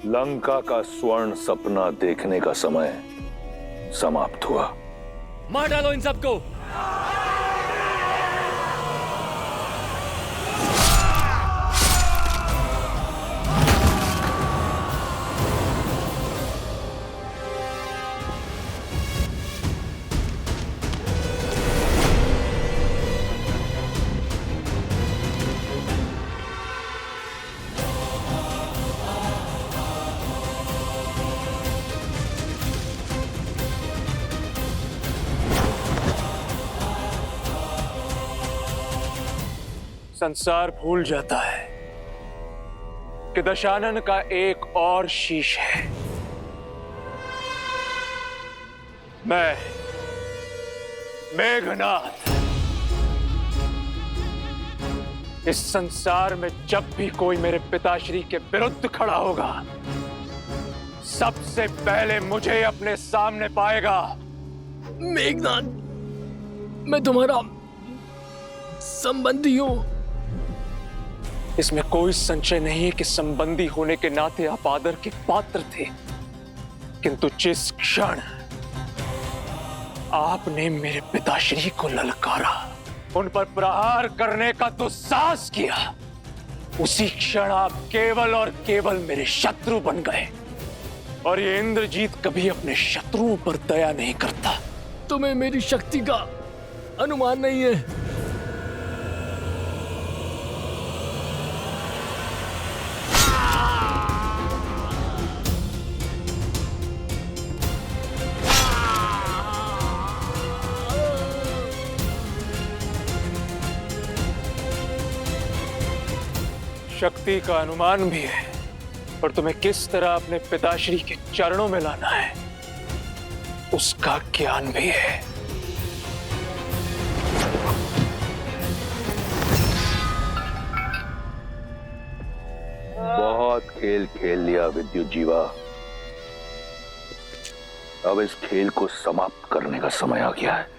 लंका का स्वर्ण सपना देखने का समय समाप्त हुआ। मार डालो इन सबको। संसार भूल जाता है कि दशानन का एक और शीश है। मैं मेघनाथ इस संसार में जब भी कोई मेरे पिताश्री के विरुद्ध खड़ा होगा, सबसे पहले मुझे अपने सामने पाएगा। मेघनाथ, मैं तुम्हारा संबंधी हूं। इसमें कोई संशय नहीं है कि संबंधी होने के नाते आप आदर के पात्र थे, किंतु जिस क्षण आपने मेरे पिताश्री को ललकारा, उन पर प्रहार करने का दुस्साहस किया, उसी क्षण आप केवल और केवल मेरे शत्रु बन गए। और ये इंद्रजीत कभी अपने शत्रुओं पर दया नहीं करता। तुम्हें मेरी शक्ति का अनुमान नहीं है। शक्ति का अनुमान भी है, और तुम्हें किस तरह अपने पिताश्री के चरणों में लाना है उसका ज्ञान भी है। बहुत खेल खेल लिया विद्युत जीवा, अब इस खेल को समाप्त करने का समय आ गया है।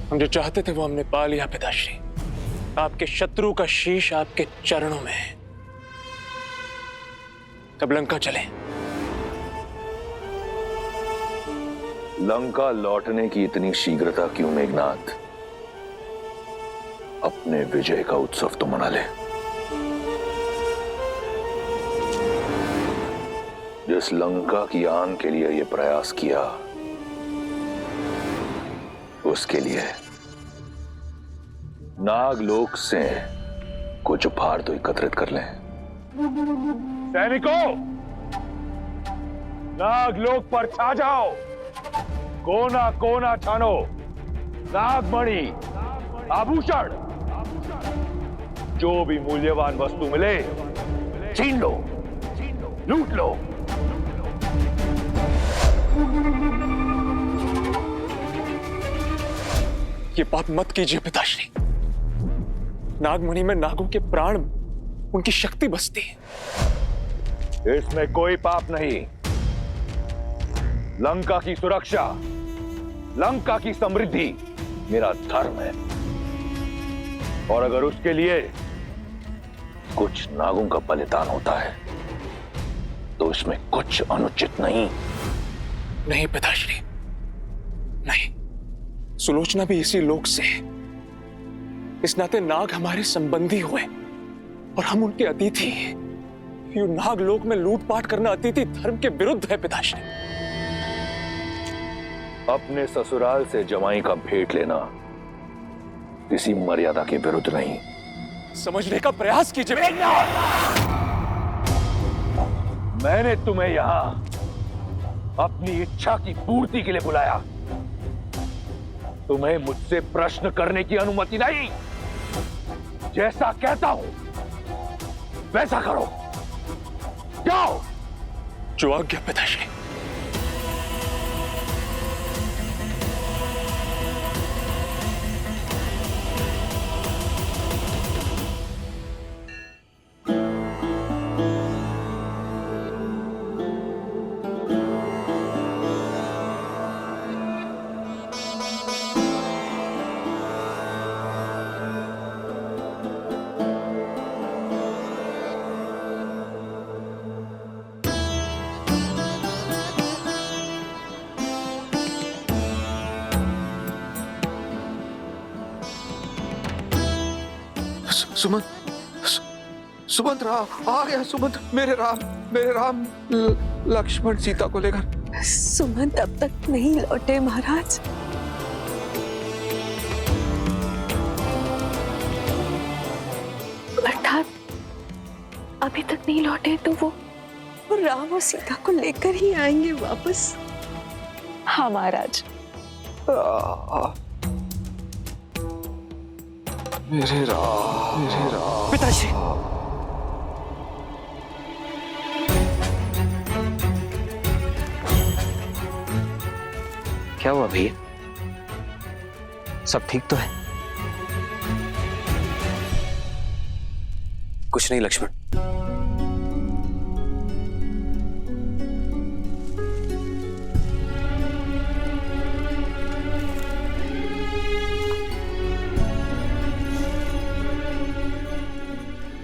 हम जो चाहते थे वो हमने पा लिया पिताश्री। आपके शत्रु का शीश आपके चरणों में है। अब लंका चले। लंका लौटने की इतनी शीघ्रता क्यों मेघनाथ? अपने विजय का उत्सव तो मना ले। जिस लंका की आन के लिए यह प्रयास किया, उसके लिए नागलोक से कुछ उपहार तो एकत्रित कर लें। सैनिकों, नागलोक पर छा जाओ, कोना कोना छानो, नागमणि, आभूषण, जो भी मूल्यवान वस्तु मिले छीन लो, लूट लो। ये बात मत कीजिए पिताश्री। नागमणि में नागों के प्राण, उनकी शक्ति बसती है। इसमें कोई पाप नहीं। लंका की सुरक्षा, लंका की समृद्धि मेरा धर्म है, और अगर उसके लिए कुछ नागों का बलिदान होता है तो इसमें कुछ अनुचित नहीं। नहीं पिताश्री, नहीं। सुलोचना भी इसी लोक से है। इस नाते नाग हमारे संबंधी हुए और हम उनके अतिथि हैं। ये नागलोक में लूटपाट करना अतिथि धर्म के विरुद्ध है पिताश्री। अपने ससुराल से जमाई का भेंट लेना किसी मर्यादा के विरुद्ध नहीं। समझने का प्रयास कीजिए। मैंने तुम्हें यहां अपनी इच्छा की पूर्ति के लिए बुलाया। तुम्हें मुझसे प्रश्न करने की अनुमति नहीं। जैसा कहता हूं वैसा करो। जाओ। जो आज्ञा पिताश्री। सुमंत राम आ गया। सुमंत, मेरे राम लक्ष्मण सीता को लेकर। सुमंत अब तक नहीं लौटे महाराज। अर्थात अभी तक नहीं लौटे तो वो राम और सीता को लेकर ही आएंगे वापस। हाँ महाराज। मेरे राम पिताश्री, क्या हुआ भैया? सब ठीक तो है? कुछ नहीं लक्ष्मण।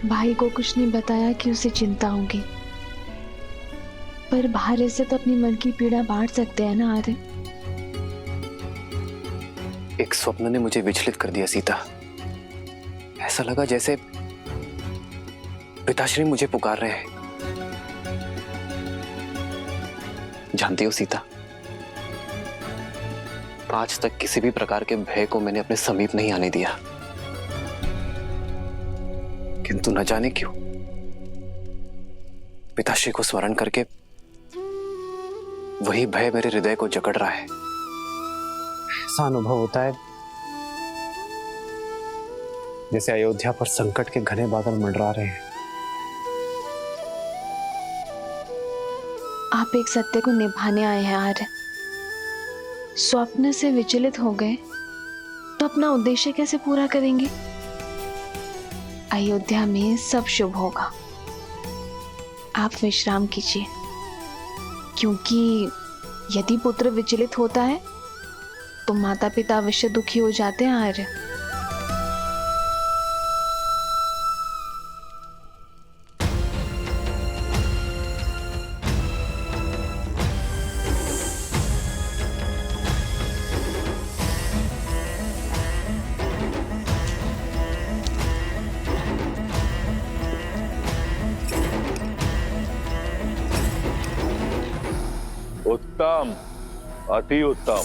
भाई को कुछ नहीं बताया कि उसे चिंता होगी, पर बाहर से तो अपनी मन की पीड़ा बांट सकते हैं ना आर्य। एक स्वप्न ने मुझे विचलित कर दिया सीता। ऐसा लगा जैसे पिताश्री मुझे पुकार रहे हैं। जानती हो सीता, आज तक किसी भी प्रकार के भय को मैंने अपने समीप नहीं आने दिया, किंतु न जाने क्यों पिताश्री को स्मरण करके वही भय मेरे हृदय को जकड़ रहा है। ऐसा अनुभव होता है जैसे अयोध्या पर संकट के घने बादल मंडरा रहे हैं। आप एक सत्य को निभाने आए हैं आर्य। स्वप्न से विचलित हो गए तो अपना उद्देश्य कैसे पूरा करेंगे? अयोध्या में सब शुभ होगा। आप विश्राम कीजिए, क्योंकि यदि पुत्र विचलित होता है तो माता पिता अवश्य दुखी हो जाते हैं आर्य। उत्तम, अति उत्तम।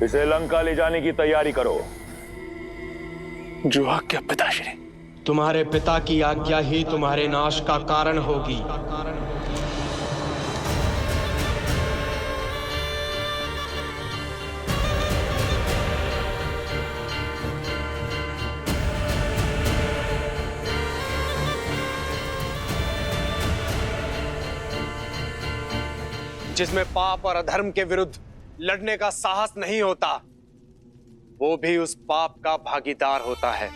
इसे लंका ले जाने की तैयारी करो। जो आज्ञा पिताश्री। तुम्हारे पिता की आज्ञा ही तुम्हारे नाश का कारण होगी। जिसमें पाप और अधर्म के विरुद्ध लड़ने का साहस नहीं होता, वो भी उस पाप का भागीदार होता है।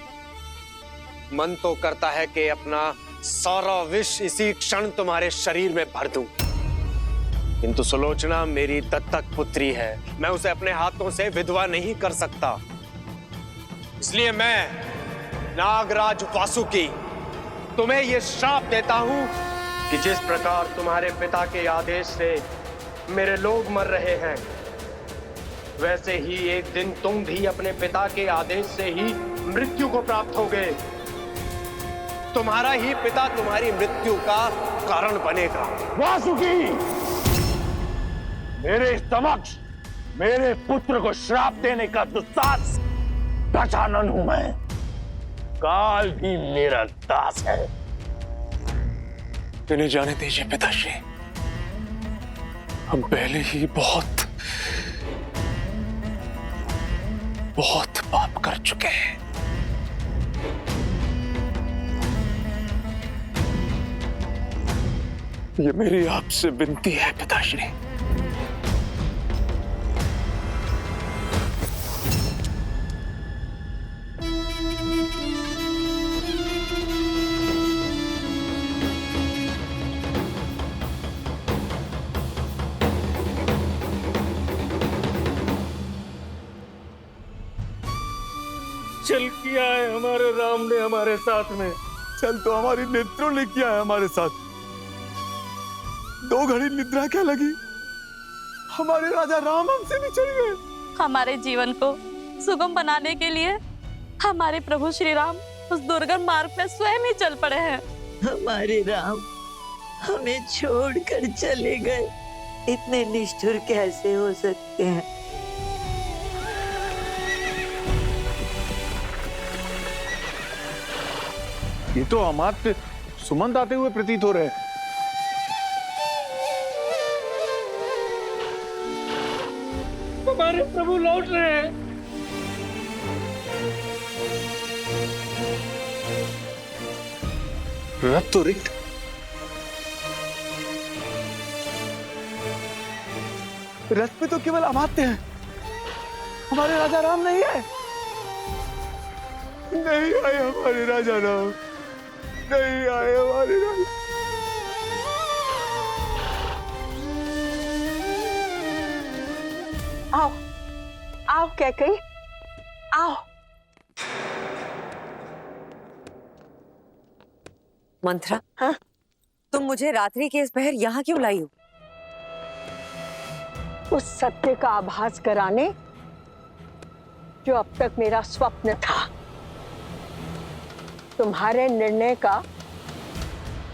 मन तो करता है कि अपना सारा विष इसी क्षण तुम्हारे शरीर में भर दूं, किंतु सुलोचना मेरी दत्तक पुत्री है। मैं उसे अपने हाथों से विधवा नहीं कर सकता। इसलिए मैं नागराज वासुकी तुम्हें यह श्राप देता हूं कि जिस प्रकार तुम्हारे पिता के आदेश से मेरे लोग मर रहे हैं, वैसे ही एक दिन तुम भी अपने पिता के आदेश से ही मृत्यु को प्राप्त होगे। तुम्हारा ही पिता तुम्हारी मृत्यु का कारण बनेगा। वासुकी, मेरे समक्ष मेरे पुत्र को श्राप देने का दुस्साहस गजानन हूं मैं। काल भी मेरा दास है। इन्हें जाने दीजिए पिताश्री। हम पहले ही बहुत पाप कर चुके हैं। ये मेरी आपसे विनती है पिताश्री। चल किया है हमारे राम ने हमारे साथ में। चल तो हमारी नेत्रों ने किया है हमारे साथ। 2 घड़ी निद्रा क्या लगी, हमारे राजा राम हमसे बिछड़ गए। हमारे जीवन को सुगम बनाने के लिए हमारे प्रभु श्री राम उस दुर्गम मार्ग में स्वयं ही चल पड़े हैं। हमारे राम हमें छोड़कर चले गए, इतने निष्ठुर कैसे हो सकते हैं? ये तो अमात्य सुमंत आते हुए प्रतीत हो रहे हैं। हमारे प्रभु लौट रहे हैं। रथ तो रिक्त, रथ पे तो केवल अमात्य हैं, हमारे राजा राम नहीं है। नहीं आए हमारे राजा राम, नहीं आए हमारे राजा। आओ आओ कैकई, आओ। मंत्रा, हाँ? तुम मुझे रात्रि के इस पहर यहाँ क्यों लाई हो? उस सत्य का आभास कराने जो अब तक मेरा स्वप्न था। तुम्हारे निर्णय का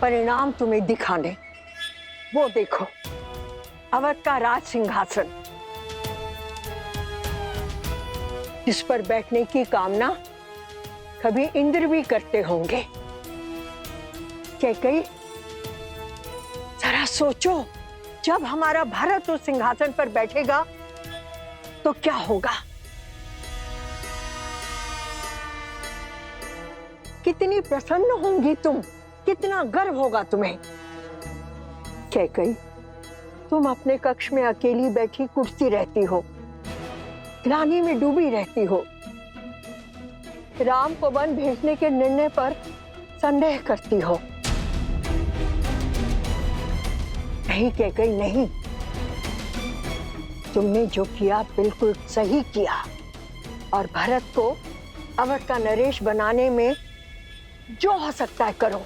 परिणाम तुम्हें दिखाने। वो देखो, अवध का राज सिंहासन, जिस पर बैठने की कामना कभी इंद्र भी करते होंगे। कैकई, जरा सोचो, जब हमारा भरत उस सिंहासन पर बैठेगा तो क्या होगा? कितनी प्रसन्न होंगी तुम, कितना गर्व होगा तुम्हें। कैकई, तुम अपने कक्ष में अकेली बैठी कुर्सी रहती हो, ग्लानि में डूबी रहती हो, राम को वन भेजने के निर्णय पर संदेह करती हो। नहीं कैकई, नहीं, तुमने जो किया बिल्कुल सही किया, और भरत को अवध का नरेश बनाने में जो हो सकता है करो।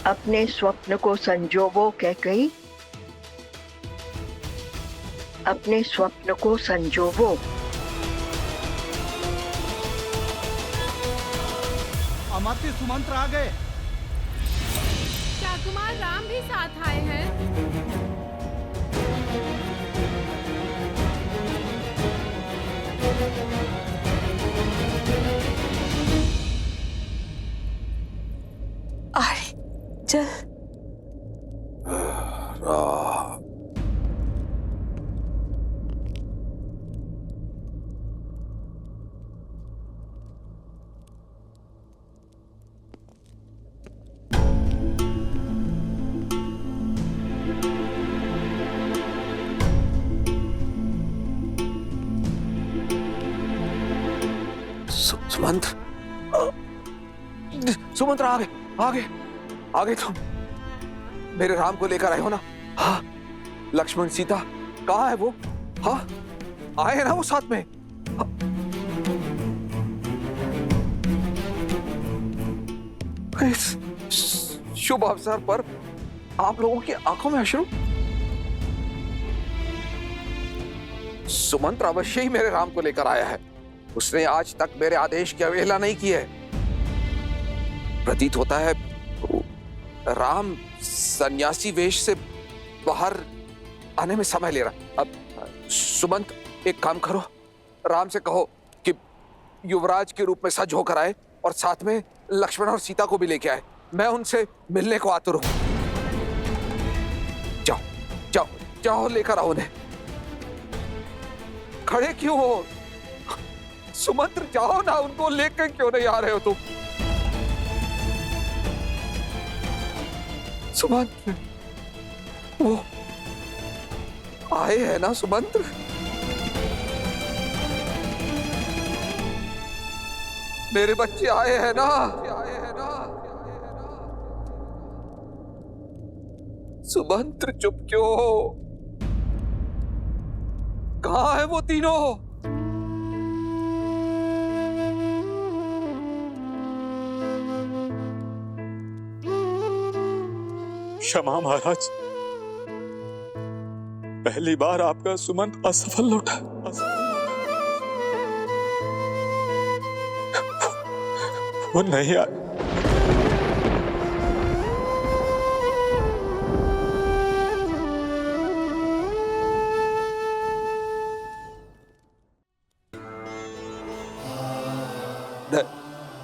अपने स्वप्न को संजोवो कैकई, अपने स्वप्न को संजोवो। अमात्य सुमंत्र आ गए। क्या कुमार राम भी साथ आए हैं? अरे चल। सुमंत्र, सुमंत्र आ गए, आ गए, आ गए तुम। मेरे राम को लेकर आए हो ना? हाँ। लक्ष्मण सीता कहाँ है वो? हाँ, आए हैं ना वो साथ में? हाँ। इस शुभ अवसर पर आप लोगों की आंखों में अश्रु? सुमंत्र अवश्य ही मेरे राम को लेकर आया है। उसने आज तक मेरे आदेश की अवहेलना नहीं की है। प्रतीत होता है राम सन्यासी वेश से बाहर आने में समय ले रहा। अब सुमंत, एक काम करो, राम से कहो कि युवराज के रूप में सज होकर आए और साथ में लक्ष्मण और सीता को भी लेके आए। मैं उनसे मिलने को आतुर हूं। जाओ जाओ जाओ, लेकर आओ उन्हें। खड़े क्यों हो? सुमंत्र, जाओ ना, उनको लेकर क्यों नहीं आ रहे हो तुम? सुमंत्र, वो आए हैं ना सुमंत्र? मेरे बच्चे आए हैं ना? सुमंत्र, चुप क्यों हो? कहां है वो तीनों? क्षमा महाराज, पहली बार आपका सुमंत असफल लौटा। वो नहीं आए।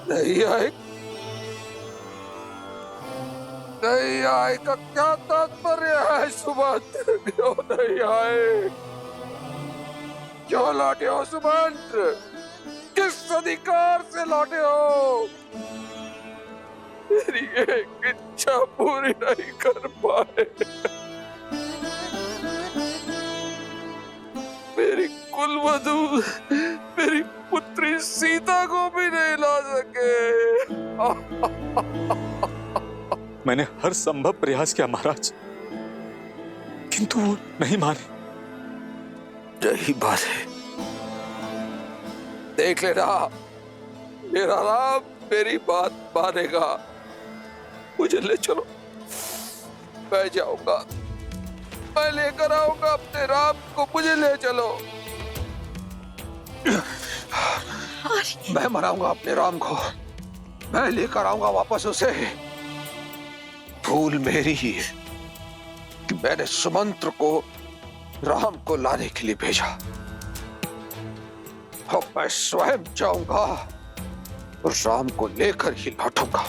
नहीं आए, नहीं आए का क्या तात्पर्य है सुमंत्र? क्यों नहीं आए? क्यों लौटे हो सुमंत्र? किस अधिकार से लौटे हो? मेरी एक इच्छा पूरी नहीं कर पाए। मेरी कुलवधू, मेरी पुत्री सीता को भी नहीं ला सके। मैंने हर संभव प्रयास किया महाराज, किंतु वो नहीं माने। यही बात है, देख लेना, मेरा राम मेरी बात मानेगा। मुझे ले चलो, मैं जाऊंगा, मैं लेकर आऊंगा अपने राम को। मुझे ले चलो, मैं मनाऊंगा अपने राम को, मैं लेकर आऊंगा वापस उसे। भूल मेरी ही है कि मैंने सुमंत्र को राम को लाने के लिए भेजा। अब मैं स्वयं जाऊंगा और राम को लेकर ही लौटूंगा।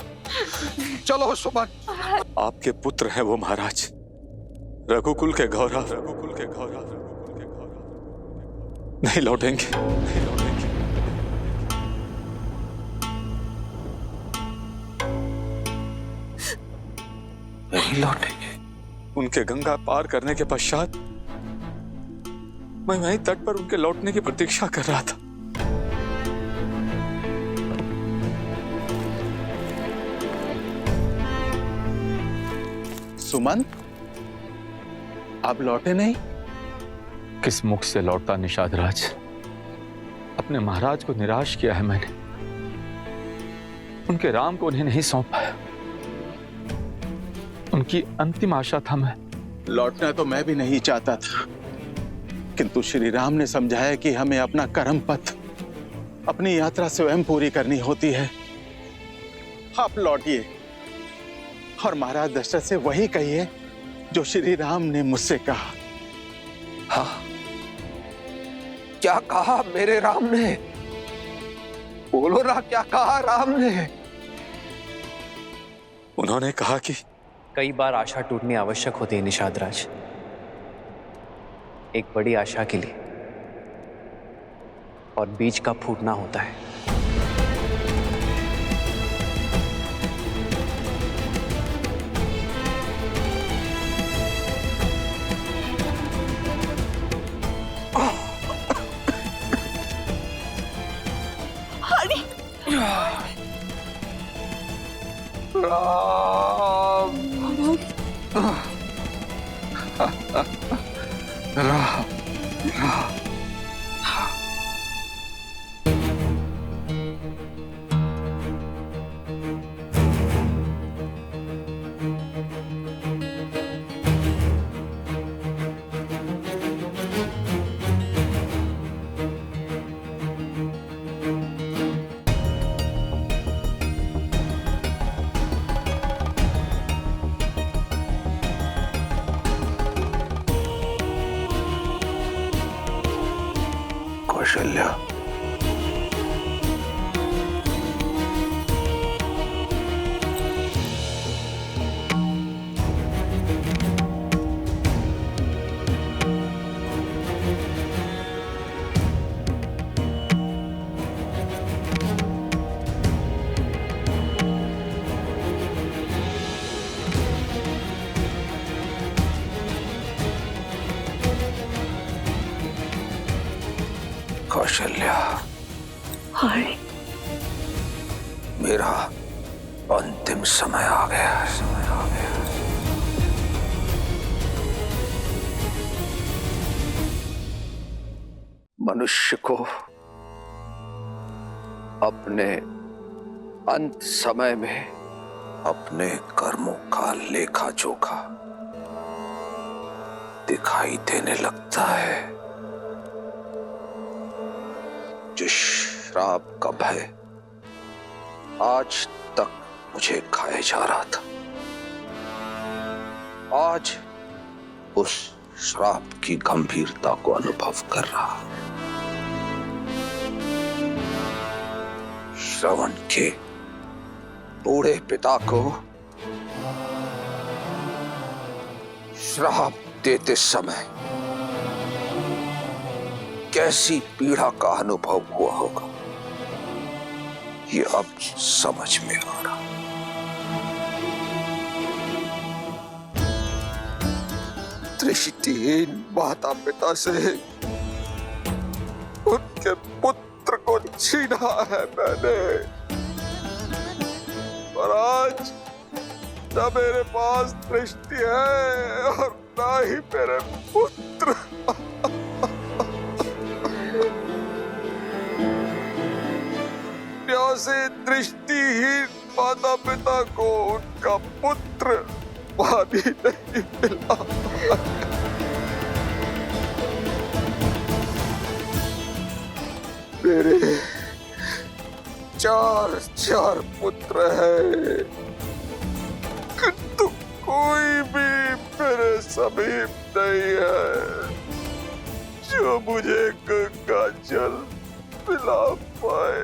चलो सुमंत्र। आपके पुत्र हैं वो महाराज, रघुकुल के गौरव, रघुकुल के गौरव, नहीं लौटेंगे, नहीं लौटेंगे। नहीं लौटेंगे। उनके गंगा पार करने के पश्चात मैं वहीं तट पर उनके लौटने की प्रतीक्षा कर रहा था। सुमंत, आप लौटे नहीं? किस मुख से लौटता निषाद राज? अपने महाराज को निराश किया है मैंने, उनके राम को उन्हें नहीं सौंप पाया। उनकी अंतिम आशा था मैं। लौटना तो मैं भी नहीं चाहता था, किंतु श्री राम ने समझाया कि हमें अपना कर्म पथ, अपनी यात्रा स्वयं पूरी करनी होती है। आप लौटिए और महाराज दशरथ से वही कहिए जो श्री राम ने मुझसे कहा। हाँ, क्या कहा मेरे राम ने? बोलो ना, क्या कहा राम ने? उन्होंने कहा कि कई बार आशा टूटनी आवश्यक होती है निषाद राज, एक बड़ी आशा के लिए, और बीज का फूटना होता है। कौशल्या, कौशल्या, मेरा अंतिम समय आ गया है, समय आ गया है। मनुष्य को अपने अंत समय में अपने कर्मों का लेखा जोखा दिखाई देने लगता है। जिस श्राप का भय आज तक मुझे खाया जा रहा था, आज उस श्राप की गंभीरता को अनुभव कर रहा। श्रवण के बूढ़े पिता को श्राप देते समय कैसी पीड़ा का अनुभव हुआ होगा, ये अब समझ में आ रहा। दृष्टिहीन माता पिता से उनके पुत्र को छीना है मैंने, और आज न मेरे पास दृष्टि है और ना ही मेरे पुत्र। न्यासी दृष्टिहीन माता पिता को उनका पुत्र पानी नहीं मिला। मेरे चार पुत्र हैं, किंतु कोई भी मेरे समीप नहीं है जो मुझे गंगा जल पिला पाए।